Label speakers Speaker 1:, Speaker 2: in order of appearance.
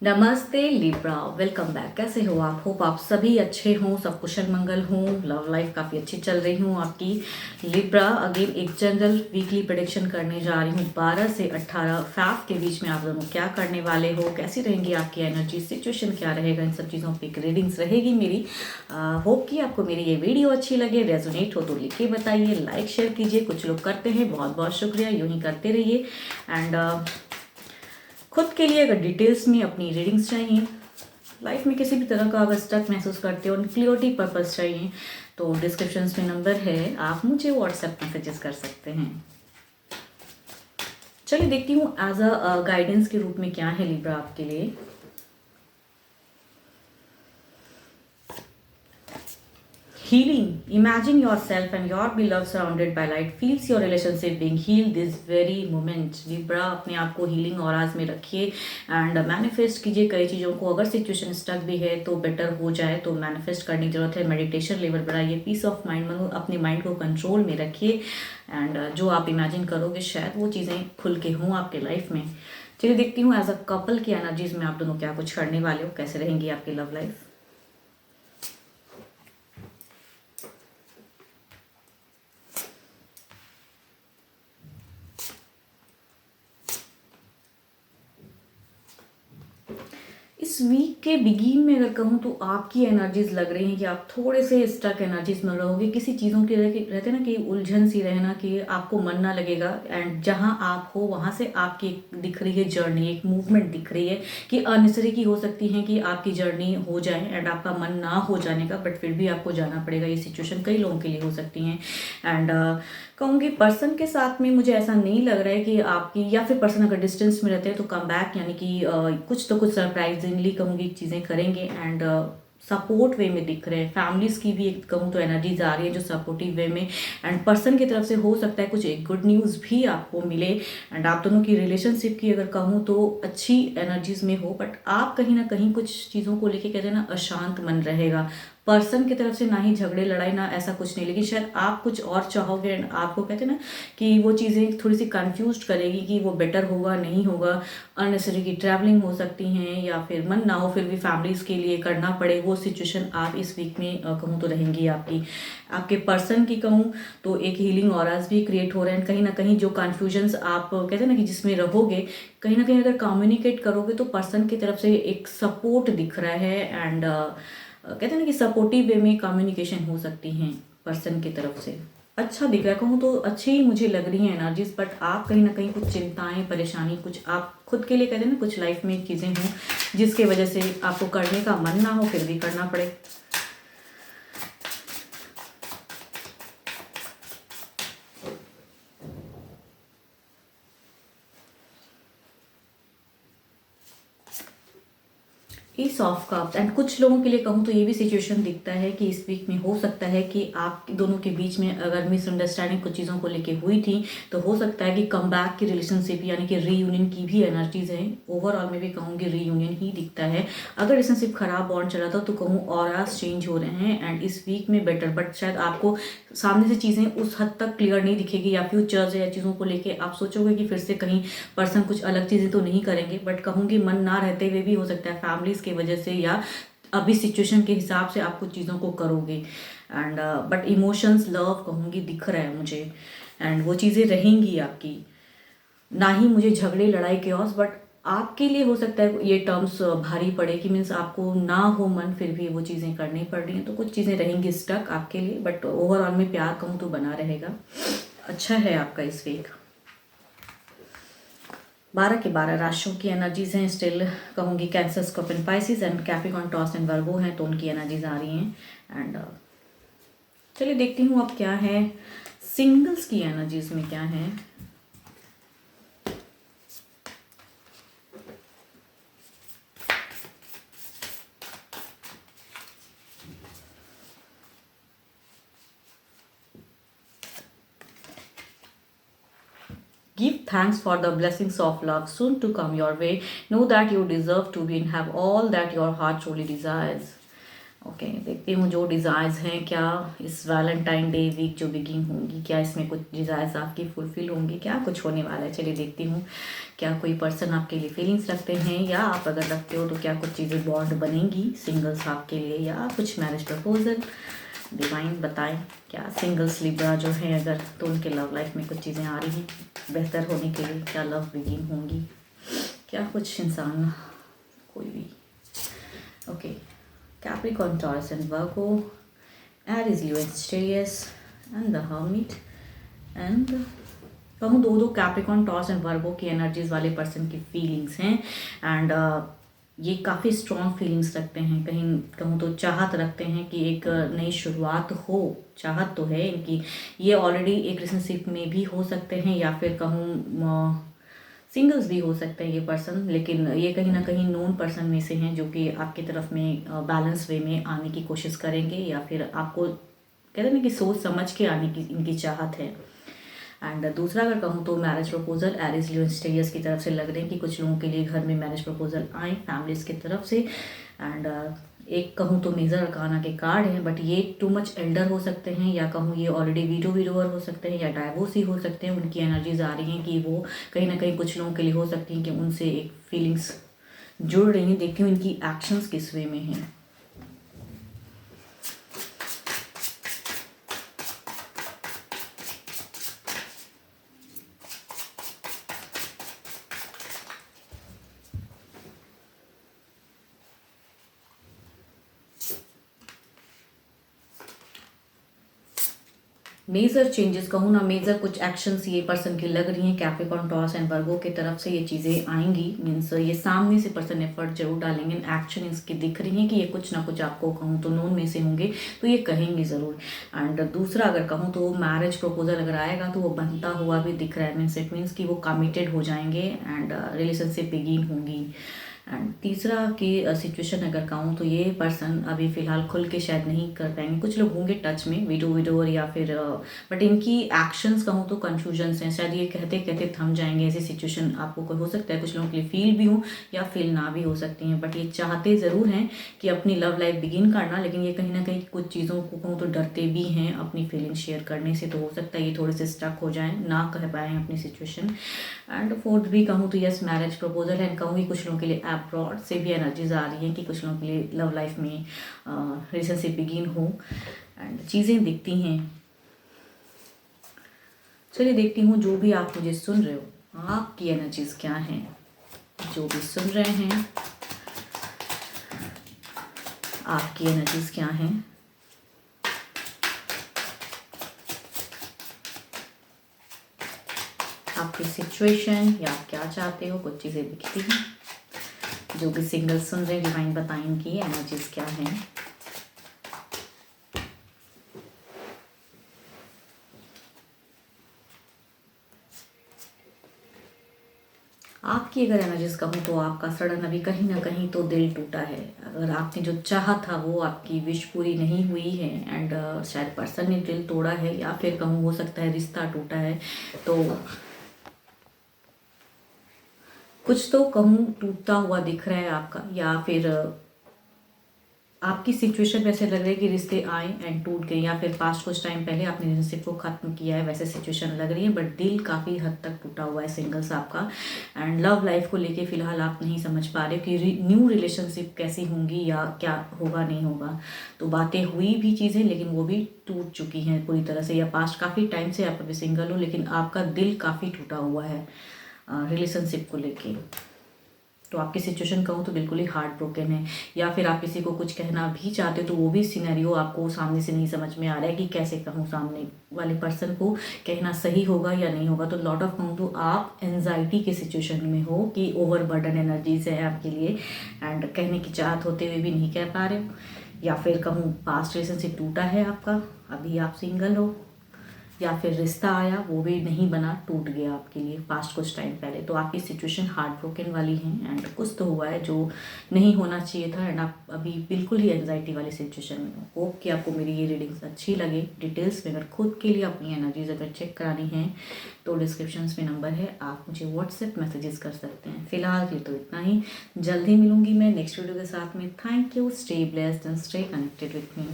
Speaker 1: नमस्ते Libra, welcome back. कैसे हो आप? होप आप सभी अच्छे हों, सब कुशल मंगल हों। लव लाइफ काफ़ी अच्छी चल रही हूँ आपकी। लिब्रा अगेन एक जनरल वीकली प्रेडिक्शन करने जा रही हूँ। 12 से 18 फैब के बीच में आप दोनों क्या करने वाले हो, कैसी रहेंगी आपकी एनर्जी, सिचुएशन क्या रहेगा, इन सब चीज़ों पर एक रीडिंग्स रहेगी मेरी। होप कि आपको मेरी ये वीडियो अच्छी लगे, रेजोनेट हो तो लिख के बताइए, लाइक शेयर कीजिए। कुछ लोग करते हैं, बहुत बहुत शुक्रिया, यूँ ही करते रहिए। एंड खुद के लिए अगर डिटेल्स में अपनी रीडिंग्स चाहिए, लाइफ में किसी भी तरह का अगर स्टक महसूस करते हो और क्लियरिटी पर्पस चाहिए तो डिस्क्रिप्शन में नंबर है, आप मुझे व्हाट्सएप मैसेजेस कर सकते हैं। चलिए देखती हूँ एज अ गाइडेंस के रूप में क्या है लिब्रा आपके लिए। Healing. Imagine yourself and your beloved surrounded by light. Feels your relationship being healed this very moment. Libra, अपने आप को हीलिंग ऑराज में रखिए एंड मैनिफेस्ट कीजिए कई चीज़ों को। अगर सिचुएशन स्टक भी है तो बेटर हो जाए तो मैनिफेस्ट करने की जरूरत है। मेडिटेशन लेवल बढ़ाइए, पीस ऑफ माइंड में अपने माइंड को कंट्रोल में रखिए एंड जो आप इमेजिन करोगे शायद वो चीज़ें खुल के हों आपके लाइफ में। चलिए देखती हूँ एज अ कपल की एनर्जीज में आप दोनों क्या कुछ करने वाले हो, कैसे रहेंगी आपकी लव लाइफ। इस वीक के बिगिन में अगर कहूँ तो आपकी एनर्जीज लग रही हैं कि आप थोड़े से स्टक एनर्जीज में रहोगे। किसी चीज़ों के रहते ना कि उलझन सी रहना, कि आपको मन ना लगेगा एंड जहाँ आप हो वहाँ से आपकी एक दिख रही है जर्नी, एक मूवमेंट दिख रही है कि अननेसेसरी की हो सकती है कि आपकी जर्नी हो जाए एंड आपका मन ना हो जाने का, बट फिर भी आपको जाना पड़ेगा। ये सिचुएशन कई लोगों के लिए हो सकती हैं एंड कहूँगी पर्सन के साथ में मुझे ऐसा नहीं लग रहा है कि आपकी, या फिर पर्सन अगर डिस्टेंस में रहते हैं तो कम बैक यानी कि कुछ तो कुछ सरप्राइजिंगली कहूँगी चीज़ें करेंगे एंड सपोर्ट वे में दिख रहे हैं। फैमिलीज की भी एक कहूँ तो एनर्जीज आ रही है जो सपोर्टिव वे में एंड पर्सन की तरफ से हो सकता है कुछ एक गुड न्यूज़ भी आपको मिले एंड आप दोनों की रिलेशनशिप की अगर कहूँ तो अच्छी एनर्जीज में हो, बट आप कहीं ना कहीं कुछ चीज़ों को लेके कहते हैं ना अशांत मन रहेगा। पर्सन की तरफ से ना ही झगड़े लड़ाई ना ऐसा कुछ नहीं, लेकिन शायद आप कुछ और चाहोगे एंड आपको कहते हैं ना कि वो चीज़ें थोड़ी सी कंफ्यूज करेगी कि वो बेटर होगा नहीं होगा। अननेसेसरी की ट्रैवलिंग हो सकती हैं या फिर मन ना हो फिर भी फैमिलीज़ के लिए करना पड़े, वो सिचुएशन आप इस वीक में कहूँ तो रहेंगी आपकी। आपके पर्सन की कहूँ तो एक हीलिंग ऑराज भी क्रिएट हो रहे हैं। कहीं ना कहीं जो कन्फ्यूजन्स आप कहते हैं ना कि जिसमें रहोगे, कहीं ना कहीं अगर कम्युनिकेट करोगे तो पर्सन की तरफ से एक सपोर्ट दिख रहा है एंड कहते हैं ना कि सपोर्टिव वे में कम्युनिकेशन हो सकती हैं पर्सन की तरफ से। अच्छा दिख रहा है, कहूँ तो अच्छी ही मुझे लग रही हैं एनर्जीज, बट आप कहीं ना कहीं कुछ चिंताएं परेशानी कुछ आप खुद के लिए कहते हैं ना कुछ लाइफ में चीज़ें हों जिसके वजह से आपको करने का मन ना हो फिर भी करना पड़े। ईस ऑफ कप्स एंड कुछ लोगों के लिए कहूँ तो ये भी सिचुएशन दिखता है कि इस वीक में हो सकता है कि आप दोनों के बीच में अगर मिसअंडरस्टैंडिंग कुछ चीज़ों को लेके हुई थी तो हो सकता है कि कम बैक की रिलेशनशिप यानी कि रीयूनियन की भी एनर्जीज हैं। ओवरऑल में भी कहूँगी रीयूनियन ही दिखता है। अगर रिलेशनशिप खराब बॉन्ड चला था तो कहूँ ऑरास चेंज हो रहे हैं एंड इस वीक में बेटर, बट शायद आपको सामने से चीज़ें उस हद तक क्लियर नहीं दिखेगी या फ्यूचर्स या चीज़ों को लेके आप सोचोगे कि फिर से कहीं पर्सन कुछ अलग चीज़ें तो नहीं करेंगे, बट कहूँगी मन ना रहते हुए भी हो सकता है फैमिलीज़ की वजह से या अभी सिचुएशन के हिसाब से आप कुछ चीज़ों को करोगे एंड बट इमोशंस लव कहूँगी दिख रहा है मुझे एंड वो चीज़ें रहेंगी आपकी। ना ही मुझे झगड़े लड़ाई केओस, बट आपके लिए हो सकता है ये टर्म्स भारी पड़े कि मीन्स आपको ना हो मन फिर भी वो चीज़ें करनी पड़ रही हैं, तो कुछ चीज़ें रहेंगी स्टक आपके लिए, बट ओवरऑल में प्यार कहूँ तो बना रहेगा। अच्छा है आपका इस वीक। 12 के 12 राशियों की एनर्जीज हैं स्टिल कहूँगी। Cancer, scorpion, Pisces and Capricorn, taurus and वर्गो हैं तो उनकी एनर्जीज आ रही हैं एंड चलिए देखती हूँ अब क्या है सिंगल्स की एनर्जीज में क्या है। Give thanks for the blessings of love soon to come your way. Know that you deserve to be and have all that your heart truly desires. Okay, देखती हूँ जो डिज़ायर्स हैं क्या इस वैलेंटाइन डे वीक जो begin होंगी, क्या इसमें कुछ डिज़ायर्स आपकी फुलफिल होंगी, क्या कुछ होने वाला है। चलिए देखती हूँ क्या कोई पर्सन आपके लिए फीलिंग्स रखते हैं, या आप अगर रखते हो तो क्या कुछ चीज़ें बॉन्ड बनेंगी सिंगल्स आपके लिए, या कुछ मैरिज प्रपोजल। डिवाइन बताएं क्या सिंगल्स लिब्रा जो है अगर, तो उनके लव लाइफ में कुछ चीज़ें आ रही हैं बेहतर होने के लिए, क्या लव बिगिन होंगी, क्या कुछ इंसान कोई भी। Okay, Capricorn, Taurus and Virgo, Aries, Leo and Sagittarius and the Hermit and कहूँ दो कैप्रिकॉन टॉस एंड वर्गो की एनर्जीज वाले पर्सन की फीलिंग्स हैं। एंड ये काफ़ी स्ट्रॉन्ग फीलिंग्स रखते हैं, कहीं कहूँ तो चाहत रखते हैं कि एक नई शुरुआत हो, चाहत तो है इनकी। ये ऑलरेडी एक रिलेशनशिप में भी हो सकते हैं, या फिर कहूँ सिंगल्स भी हो सकते हैं ये पर्सन, लेकिन ये कहीं ना कहीं नोन पर्सन में से हैं जो कि आपकी तरफ में बैलेंस वे में आने की कोशिश करेंगे, या फिर आपको कहते हैं ना कि सोच समझ के आने की इनकी चाहत है। एंड दूसरा अगर कहूँ तो मैरिज प्रपोजल एरिस लियो स्टेरियस की तरफ से लग रहे हैं कि कुछ लोगों के लिए घर में मैरिज प्रपोजल आए फैमिलीज की तरफ से। एंड एक कहूँ तो मेजर अरकाना के कार्ड हैं, बट ये टू मच एल्डर हो सकते हैं, या कहूँ ये ऑलरेडी विडोवर हो सकते हैं, या डाइवोर्स ही हो सकते हैं। उनकी एनर्जीज आ रही हैं कि वो कहीं ना कहीं कुछ लोगों के लिए हो सकती हैं कि उनसे एक फीलिंग्स जुड़ रही हैं। देखती हूँ इनकी एक्शंस किस वे में हैं। मेजर चेंजेस कहूँ ना, मेजर कुछ एक्शंस ये पर्सन की लग रही हैं कैप्रिकॉर्न टॉस एंड वर्गो की तरफ से। ये चीज़ें आएंगी, मीन्स ये सामने से पर्सन एफर्ट जरूर डालेंगे, एक्शन इसकी दिख रही है कि ये कुछ ना कुछ आपको कहूँ तो नोन में से होंगे, तो ये कहेंगे ज़रूर। एंड दूसरा अगर कहूँ तो मैरिज प्रपोजल अगर आएगा तो वो बनता हुआ भी दिख रहा है, मीन्स इट मीन्स कि वो कमिटेड हो जाएंगे एंड रिलेशनशिप बिगिन होंगी। एंड तीसरा की सिचुएशन अगर कहूँ तो ये पर्सन अभी फ़िलहाल खुल के शायद नहीं कर पाएंगे, कुछ लोग होंगे टच में विडोवर या फिर बट इनकी एक्शंस कहूँ तो कन्फ्यूजन्स हैं, शायद ये कहते कहते थम जाएंगे। ऐसी सिचुएशन आपको कोई हो सकता है, कुछ लोगों के लिए फील भी हो या फील ना भी हो सकती हैं, बट ये चाहते ज़रूर हैं कि अपनी लव लाइफ बिगिन करना, लेकिन ये कहीं ना कहीं कुछ चीज़ों को कहूँ तो डरते भी हैं अपनी फीलिंग शेयर करने से। तो हो सकता है ये थोड़े से स्टक हो जाएं, ना कह पाएँ अपनी सिचुएशन। एंड फोर्थ भी कहूँ तो यस मैरिज प्रपोजल है। कहूँगी कुछ लोगों के लिए अब्रॉड से भी एनर्जीज आ रही हैं कि कुछ लोगों के लिए लव लाइफ में रिलेशनशिप बिगिन हो एंड चीज़ें दिखती हैं। चलिए देखती हूँ जो भी आप मुझे सुन रहे हो आपकी एनर्जीज क्या हैं, जो भी सुन रहे हैं आपकी एनर्जीज क्या हैं। आपकी सिचुएशन या आप क्या चाहते हो, कुछ चीज़ें दिखती हैं। जो भी सिंगल सुन रहे हैं डिवाइन बताएं इनकी एनर्जीज क्या हैं। आपकी अगर एनर्जीज कहूँ तो आपका सडन अभी कहीं ना कहीं तो दिल टूटा है। अगर आपने जो चाहा था वो आपकी विश पूरी नहीं हुई है एंड शायद पर्सन ने दिल तोड़ा है, या फिर कहूँ हो सकता है रिश्ता टूटा है। तो कुछ तो कहूँ टूटता हुआ दिख रहा है आपका, या फिर आपकी सिचुएशन वैसे लग रही है कि रिश्ते आए एंड टूट गए, या फिर पास्ट कुछ टाइम पहले आपने रिलेशनशिप को ख़त्म किया है, वैसे सिचुएशन लग रही है। बट दिल काफ़ी हद तक टूटा हुआ है सिंगल्स आपका। एंड लव लाइफ को लेके फ़िलहाल आप नहीं समझ पा रहे हो कि न्यू रिलेशनशिप कैसी होंगी या क्या होगा नहीं होगा। तो बातें हुई भी चीज़ें, लेकिन वो भी टूट चुकी हैं पूरी तरह से, या पास्ट काफ़ी टाइम से आप अभी सिंगल हो लेकिन आपका दिल काफ़ी टूटा हुआ है रिलेशनशिप को लेके। तो आपकी सिचुएशन कहूँ तो बिल्कुल ही हार्ट ब्रोकन है, या फिर आप किसी को कुछ कहना भी चाहते हो तो वो भी सिनेरियो आपको सामने से नहीं समझ में आ रहा है कि कैसे कहूँ सामने वाले पर्सन को कहना सही होगा या नहीं होगा। तो लॉट ऑफ कहूँ तो आप एनजाइटी के सिचुएशन में हो कि ओवर बर्डन एनर्जीज है आपके लिए एंड कहने की चाहत होते हुए भी नहीं कह पा रहे हो, या फिर कहूँ पास्ट रिलेशनशिप टूटा है आपका, अभी आप सिंगल हो या फिर रिश्ता आया वो भी नहीं बना, टूट गया आपके लिए पास्ट कुछ टाइम पहले, तो आपकी सिचुएशन हार्ट ब्रोकन वाली है एंड कुछ तो हुआ है जो नहीं होना चाहिए था एंड आप अभी बिल्कुल ही एंजाइटी वाली सिचुएशन में हो। होप कि आपको मेरी ये रीडिंग्स अच्छी लगे। डिटेल्स में अगर खुद के लिए अपनी एनर्जीज अगर चेक करानी है तो डिस्क्रिप्शन में नंबर है, आप मुझे व्हाट्सएप मैसेजेस कर सकते हैं। फिलहाल ये तो इतना ही, जल्दी मिलूंगी मैं नेक्स्ट वीडियो के साथ में। Thank you, stay blessed and stay connected with me.